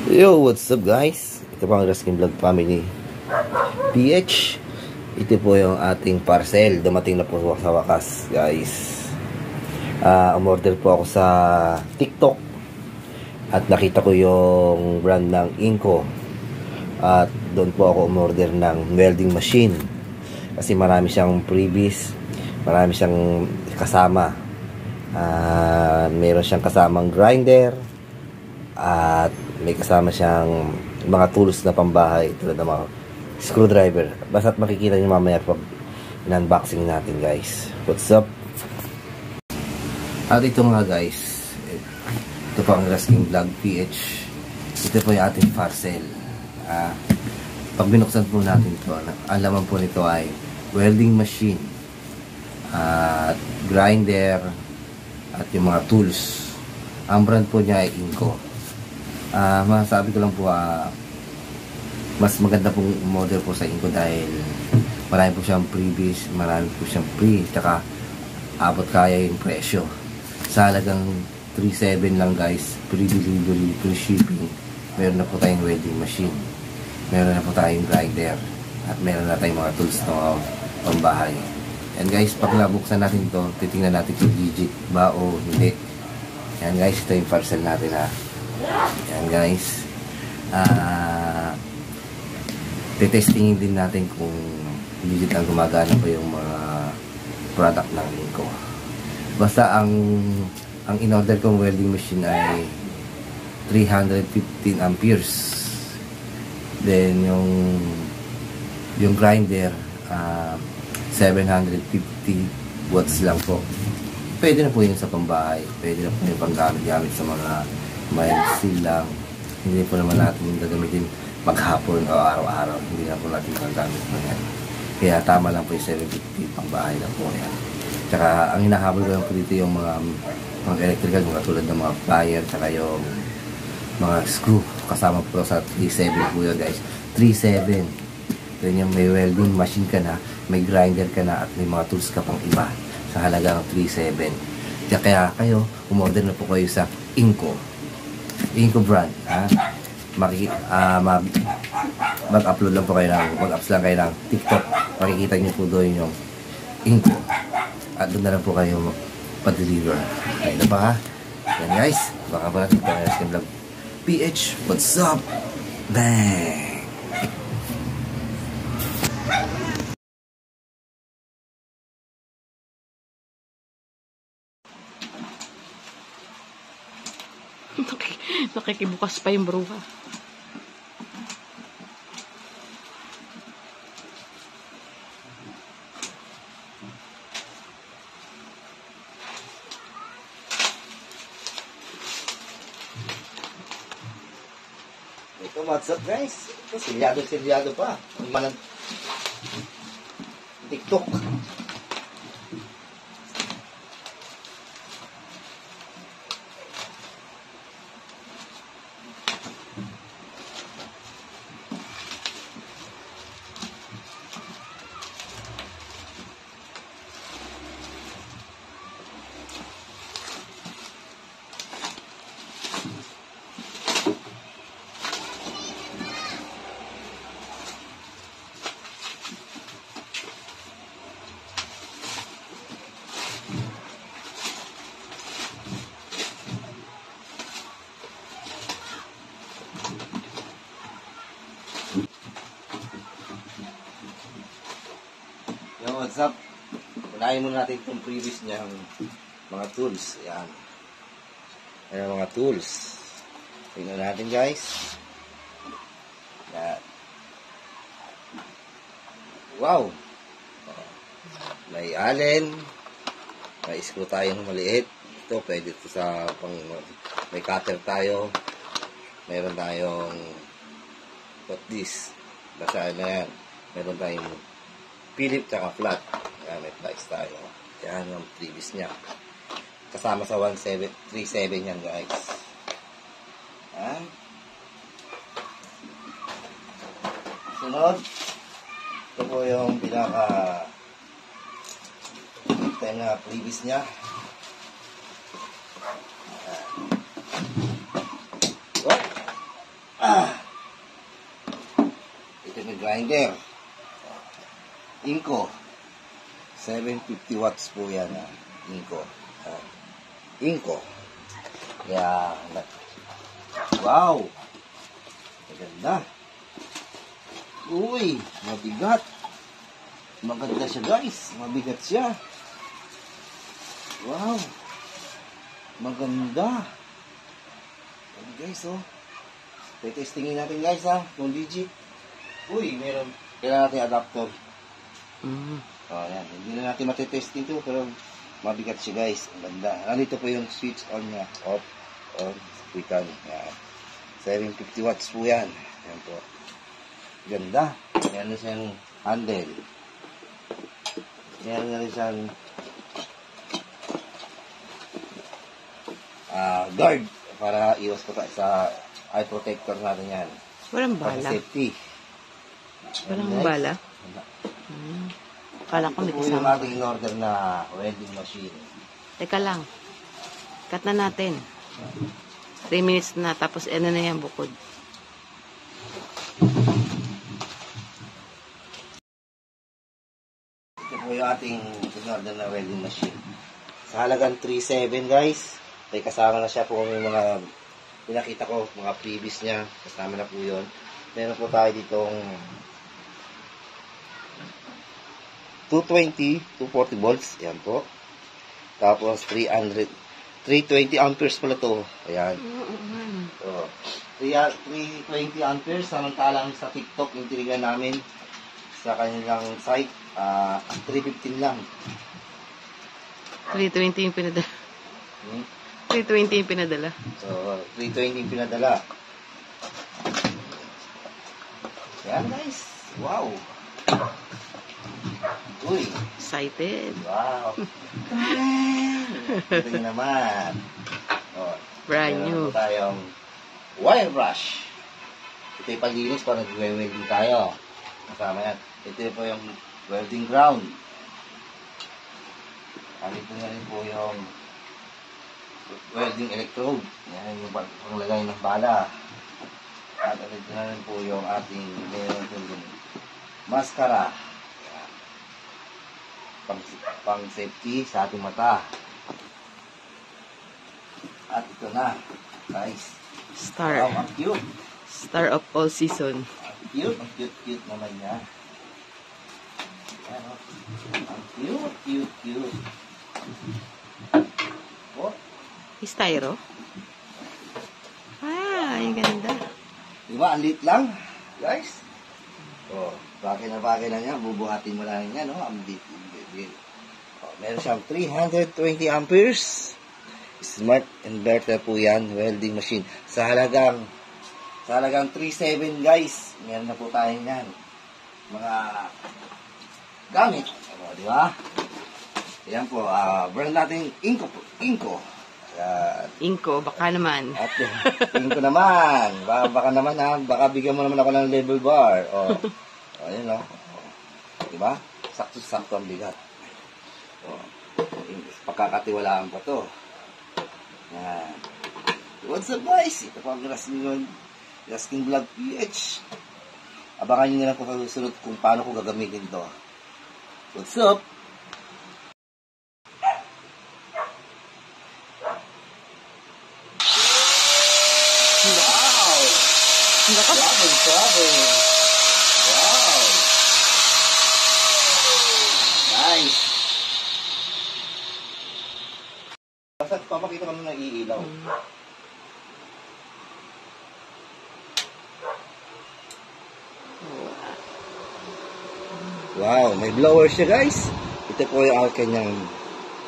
Yo, what's up guys? Ito po ang Raskin Vlog Family PH. Ito po yung ating parcel. Dumating na po sa wakas guys. Umorder po ako sa TikTok at nakita ko yung brand ng Inco. At doon po ako umorder ng welding machine kasi marami siyang freebies, marami siyang kasama. Meron siyang kasamang grinder at may kasama siyang mga tools na pambahay tulad ng mga screwdriver. Basta't makikita nyo mamaya pag in-unboxing natin guys. What's up? At ito nga guys, ito po ang Raskin Vlog PH. Ito po yung ating parcel. Pag binuksan po natin ito, ang laman po nito ay welding machine at grinder at yung mga tools. Ang brand po niya ay Inco. Masasabi ko lang po, mas maganda pong model po sa Inco dahil marami po siyang freebies, marami po siyang free, tsaka abot kaya yung presyo. Sa halagang 3.7 lang guys, free delivery, free shipping, meron na po tayong welding machine, meron na po tayong grinder, at meron na tayong mga tools na pambahay. And guys, pag nabuksan natin ito, titingnan natin kung legit ba o hindi. Yan guys, ito yung parcel natin Yan guys, testingin din natin kung legit ang gumagana pa yung mga product ng Inco. Basta ang in-order kong welding machine ay 315 amperes. Then yung grinder 750 watts lang po. Pwede na po yun sa pambahay, pwede na po yung panggamit-gamit sa mga mild steel lang. Hindi po naman natin gagamitin maghapon o araw-araw. Hindi na po natin gagamit mo yan. Kaya tama lang po yung 750 pang bahay lang po yan. Tsaka ang hinahabol ko lang po dito yung mga electrical, mga tulad ng mga plier, tsaka yung mga screw. Kasama po sa 3.7 po yun guys. 3.7. Then yung may welding machine ka na, may grinder ka na, at may mga tools ka pang iba sa halagang 3.7. Kaya kayo, umorder na po kayo sa Inco brand. Mag-upload lang po kayo mag-ups lang kayo ng TikTok. Makikita nyo po doon yung Inco. At doon na lang po kayo pa-deliver. Ayun na pa Yan guys. Baka pa natin ito ng Raskin Vlog PH. What's up? Bang! Nakikibukas pa yung bruha. Ito, what's up guys? Ito, silyado pa. Ang manang TikTok. Yo, what's up? Unahin muna natin itong previous niyang mga tools. Ayan. Ayan mga tools. Tingnan natin guys. Ayan. Wow! May allen. May screw tayong maliit. Ito, pwede ito sa may cutter tayo. Mayroon tayong what this. Basta na yan. Mayroon tayong Philip tsaka flat. Ayan, may flies tayo. Yan ang previous niya. Kasama sa 3.7 yan guys. Ayan. Sunod. Ito po yung pinaka time na previous niya. Ayan. grinder. Inco. 750 watts po yan. Inco. Inco. Kaya, wow! Maganda. Uy, mabigat. Maganda siya guys. Mabigat siya. Wow. Maganda. Ayan guys, oh. Testingin natin guys, ha. Kung legit. Uy, meron. Kailangan natin adapter. Oh, yan. Hindi na natin matitesting ito, pero mabigat siya guys. Ang ganda. Nandito po yung switch on niya. Off. On. Quicken. Yan. 750 watts po yan. Yan po. Ganda. Yan na siyang handle. Yan na rin siyang guard para iwas po sa eye protector natin yan. Walang bala. Para safety. Walang bala? Kala ko may ito po yung kasama. ating in-order na welding machine. Teka lang. Cut na natin. 3 minutes na. Tapos ano na yan bukod. Ito po yung ating in-order na welding machine. Sa halagang 3.7 guys. May kasama na siya po yung mga pinakita ko, mga previous niya. Kasama na po yun. Meron po tayo ditong 220, 240 volts. Ayan po. Tapos 320 amperes pala to. Ayan. So, 320 amperes. Samantalang sa TikTok, yung tinigan namin sa kanilang site, 315 lang. 320 yung pinadala. 320 yung pinadala. So, 320 yung pinadala. Ayan guys. Wow. Uy. Excited. Wow. Ito nyo naman. Oh, Brand new. meron po tayong wire brush. Ito yung paglinis para nag-welding tayo. Kasama yan. Ito po yung welding ground. Ito na rin po yung welding electrode. Yan yung panglagay ng bala. At ito na rin po yung ating meron po yung maskara. Pang safety sa ating mata. At ito na, guys. Star. Wow, ang cute. Star of all season. Ang cute naman niya. Ayan, oh. Ang cute. Oh, Styro? Yung ganda. diba, ang lit lang, guys. Oh, bagay na niya. Bubuhatin mo lang niya, no? Ang lit. Oh, meron siyang 320 amperes. Smart inverter po yan. Welding machine. Sa halagang 3.7 guys. Meron na po tayo yan. Mga gamit. O, di ba? Yan po. Brand natin Inco. Inko, baka naman. At Inco naman. Baka naman ha. Baka bigyan mo naman ako ng level bar. O, yun o. Di ba? Sakto-sakto ang bigat. O, pagkakatiwalaan pa to. Yan. What's up guys? Ito po ang Rasking Vlog PH. Abangan nyo na lang po kasunod kung paano ko gagamitin ito. What's up? Wow! Trouble. Wow! Nice! Basta papakita kami ng iilaw. Wow, may blower siya guys. Ito po yung kanyang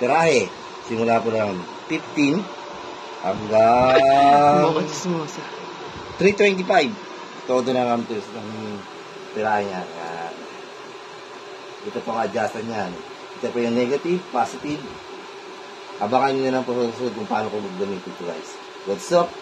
tirahe. Simula po ng 15 hanggang Smosa. 325. Todo na amperes ng tirahe niya. Ito po ang adjustan niyan. Ito po yung negative, positive. Abangan nyo na lang po kung paano ko gagamitin ito guys. What's up?